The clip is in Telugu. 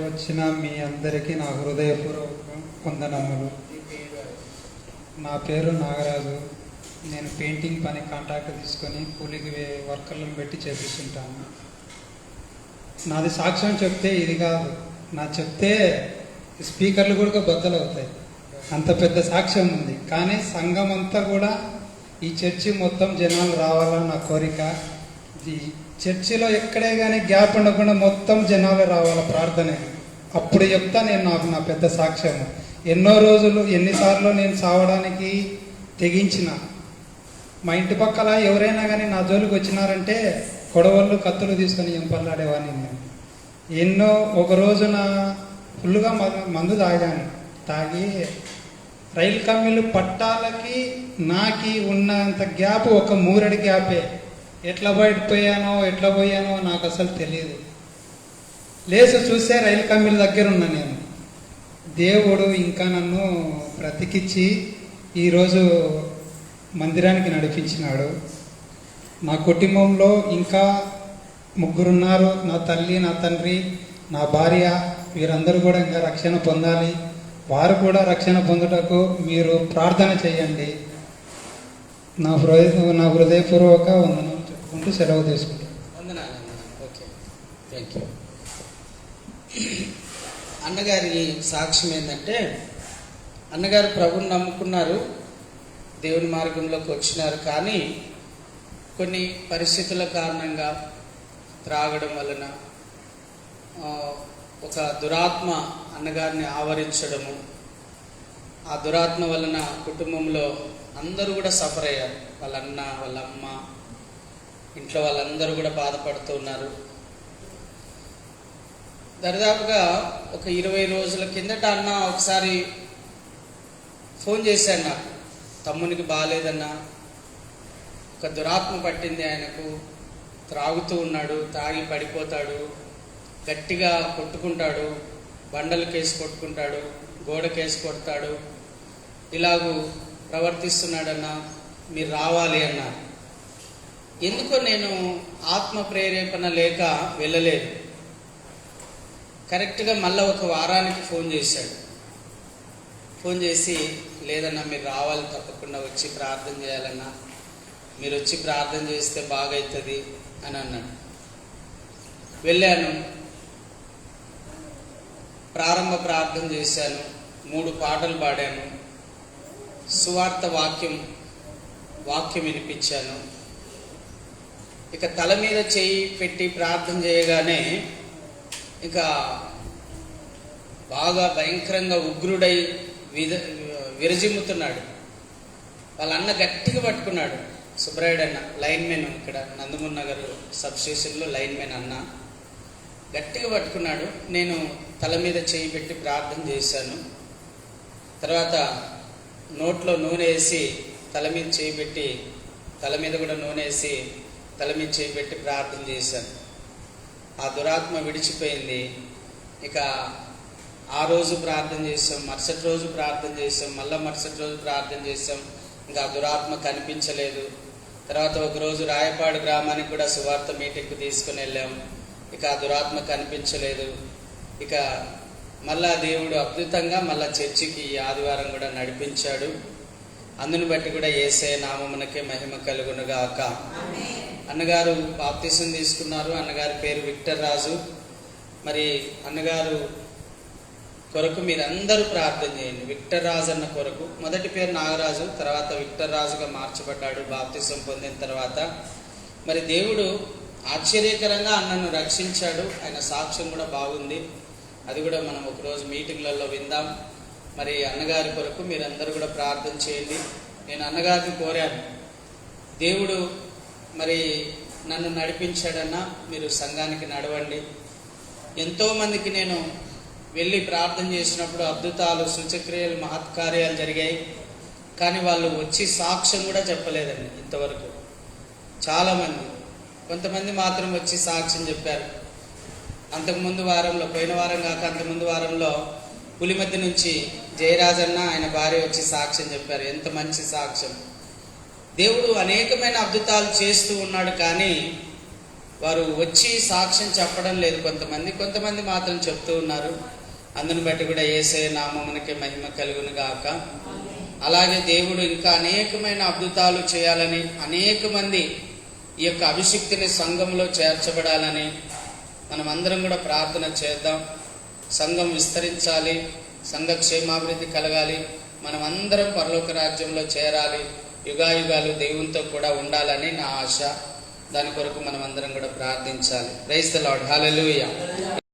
వచ్చిన మీ అందరికీ నా హృదయపూర్వక వందనములు. నా పేరు నాగరాజు. నేను పెయింటింగ్ పని కాంట్రాక్ట్ తీసుకొని కూలికి వర్కర్లను పెట్టి చేపిస్తుంటాను. నాది సాక్ష్యం చెప్తే ఇది కాదు, నా చెప్తే స్పీకర్లు కూడా బద్దలవుతాయి, అంత పెద్ద సాక్ష్యం ఉంది. కానీ సంఘం అంతా కూడా ఈ చర్చి మొత్తం జనాలు రావాలని నా కోరిక. ఈ చర్చిలో ఎక్కడే కానీ గ్యాప్ ఉండకుండా మొత్తం జనాలు రావాల ప్రార్థన. అప్పుడు చెప్తా నేను నా పెద్ద సాక్ష్యము. ఎన్నో రోజులు ఎన్నిసార్లు నేను సావడానికి తెగించిన. మా ఇంటి పక్కల ఎవరైనా కానీ నా జోలికి వచ్చినారంటే కొడవళ్ళు కత్తులు తీసుకొని ఎంపల్లాడేవాడిని నేను. ఎన్నో ఒక రోజున ఫుల్గా మందు తాగి రైలు కమ్మీలు పట్టాలకి నాకి ఉన్నంత గ్యాప్ ఒక మూరడి గ్యాపే. ఎట్లా పోయానో నాకు అసలు తెలియదు. లేచి చూస్తే రైలు కమ్మీల దగ్గర ఉన్నా నేను. దేవుడు ఇంకా నన్ను బ్రతికిచ్చి ఈరోజు మందిరానికి నడిపించినాడు. నా కుటుంబంలో ఇంకా ముగ్గురున్నారు. నా తల్లి, నా తండ్రి, నా భార్య, వీరందరూ కూడా ఇంకా రక్షణ పొందాలి. వారు కూడా రక్షణ పొందుటకు మీరు ప్రార్థన చేయండి. నా హృదయపూర్వక వందనం చెప్పుకుంటూ సెలవు తీసుకుంటాను. Okay, thank you. అన్నగారి సాక్ష్యం ఏంటంటే, అన్నగారు ప్రభుని నమ్ముకున్నారు, దేవుని మార్గంలోకి వచ్చినారు. కానీ కొన్ని పరిస్థితుల కారణంగా త్రాగడం వలన ఒక దురాత్మ అన్నగారిని ఆవరించడము, ఆ దురాత్మ వలన కుటుంబంలో అందరూ కూడా సఫర్ అయ్యారు. వాళ్ళ అన్న, వాళ్ళ అమ్మ, ఇంట్లో వాళ్ళందరూ కూడా బాధపడుతూ ఉన్నారు. దరిదాపుగా ఒక 20 రోజుల కిందట అన్న ఒకసారి ఫోన్ చేశాడు నాకు. తమ్మునికి బాగాలేదన్నా, ఒక దురాత్మ పట్టింది ఆయనకు, త్రాగుతూ ఉన్నాడు, తాగి పడిపోతాడు, గట్టిగా కొట్టుకుంటాడు, బండలు కేసి కొట్టుకుంటాడు, గోడ కేసి కొడతాడు, ఇలాగూ ప్రవర్తిస్తున్నాడన్నా, మీరు రావాలి అన్నారు. ఎందుకో నేను ఆత్మ ప్రేరేపణ లేక వెళ్ళలేదు. కరెక్ట్గా మళ్ళీ ఒక వారానికి ఫోన్ చేశాడు. ఫోన్ చేసి, లేదన్నా మీరు రావాలి, తప్పకుండా వచ్చి ప్రార్థన చేయాలన్నా, మీరు వచ్చి ప్రార్థన చేస్తే బాగవుతుంది అని అన్నాడు. వెళ్ళాను, ప్రారంభ ప్రార్థన చేశాను, 3 పాటలు పాడాను, సువార్త వాక్యం వినిపించాను. ఇక తల మీద చేయి పెట్టి ప్రార్థన చేయగానే ఇక బాగా భయంకరంగా ఉగ్రుడై విరజిమ్ముతున్నాడు. వాళ్ళ అన్న గట్టిగా పట్టుకున్నాడు. సుబ్రాయుడు అన్న, లైన్మెన్, ఇక్కడ నందమూరి నగర్ సబ్స్టేషన్లో లైన్మెన్ అన్న, గట్టిగా పట్టుకున్నాడు. నేను తల మీద చేయి పెట్టి ప్రార్థన చేశాను. తర్వాత నోట్లో నూనె వేసి తల మీద చేయి పెట్టి, తల మీద కూడా నూనె వేసి తల మీద చేయి పెట్టి ప్రార్థన చేశాను. ఆ దురాత్మ విడిచిపోయింది. ఇక ఆ రోజు ప్రార్థన చేసాం, మరుసటి రోజు ప్రార్థన చేసాం, మళ్ళీ మరుసటి రోజు ప్రార్థన చేసాం. ఇంకా ఆ దురాత్మ కనిపించలేదు. తర్వాత ఒకరోజు రాయపాడు గ్రామానికి కూడా సువార్త మీటింగ్కి తీసుకుని వెళ్ళాం. ఇక ఆ దురాత్మ కనిపించలేదు. ఇక మళ్ళా దేవుడు అద్భుతంగా మళ్ళా చర్చికి ఈ ఆదివారం కూడా నడిపించాడు. అందుని బట్టి కూడా యేసయ్య నామమునకే మహిమ కలుగునుగాక. అన్నగారు బాప్తిసం తీసుకున్నారు. అన్నగారి పేరు విక్టర్ రాజు. మరి అన్నగారు కొరకు మీరందరూ ప్రార్థన చేయండి. విక్టర్ రాజు అన్న కొరకు. మొదటి పేరు నాగరాజు, తర్వాత విక్టర్ రాజుగా మార్చబడ్డాడు బాప్తిసం పొందిన తర్వాత. మరి దేవుడు ఆశ్చర్యకరంగా అన్నను రక్షించాడు. ఆయన సాక్ష్యం కూడా బాగుంది. అది కూడా మనం ఒకరోజు మీటింగ్లలో విందాం. మరి అన్నగారి కొరకు మీరందరూ కూడా ప్రార్థన చేయండి. నేను అన్నగారిని కోరాను, దేవుడు మరి నన్ను నడిపించాడన్నా, మీరు సంఘానికి నడవండి. ఎంతోమందికి నేను వెళ్ళి ప్రార్థన చేసినప్పుడు అద్భుతాలు, సూచక్రియలు, మహత్కార్యాలు జరిగాయి. కానీ వాళ్ళు వచ్చి సాక్ష్యం కూడా చెప్పలేదండి ఇంతవరకు. చాలామంది, కొంతమంది మాత్రం వచ్చి సాక్ష్యం చెప్పారు. అంతకుముందు వారంలో, పోయిన వారం కాక అంతకుముందు వారంలో పులిమద్ది నుంచి జయరాజన్న ఆయన భార్య వచ్చి సాక్ష్యం చెప్పారు. ఎంత మంచి సాక్ష్యం! దేవుడు అనేకమైన అద్భుతాలు చేస్తూ ఉన్నాడు. కానీ వారు వచ్చి సాక్ష్యం చెప్పడం లేదు. కొంతమంది మాత్రం చెప్తూ ఉన్నారు. అందుని బట్టి కూడా యేసయ్య నామమునకే మహిమ కలుగును గాక. అలాగే దేవుడు ఇంకా అనేకమైన అద్భుతాలు చేయాలని, అనేక మంది ఈ యొక్క అభిషిక్తిని సంఘంలో చేర్చబడాలని మనమందరం కూడా ప్రార్థన చేద్దాం. సంఘం విస్తరించాలి, సంఘ క్షేమాభివృద్ధి కలగాలి, మనమందరం పరలోక రాజ్యంలో చేరాలి, యుగాయుగాలు దేవునితో కూడా ఉండాలని నా ఆశ. దాని కొరకు మనమందరం కూడా ప్రార్థించాలి. Praise the Lord. హల్లెలూయా.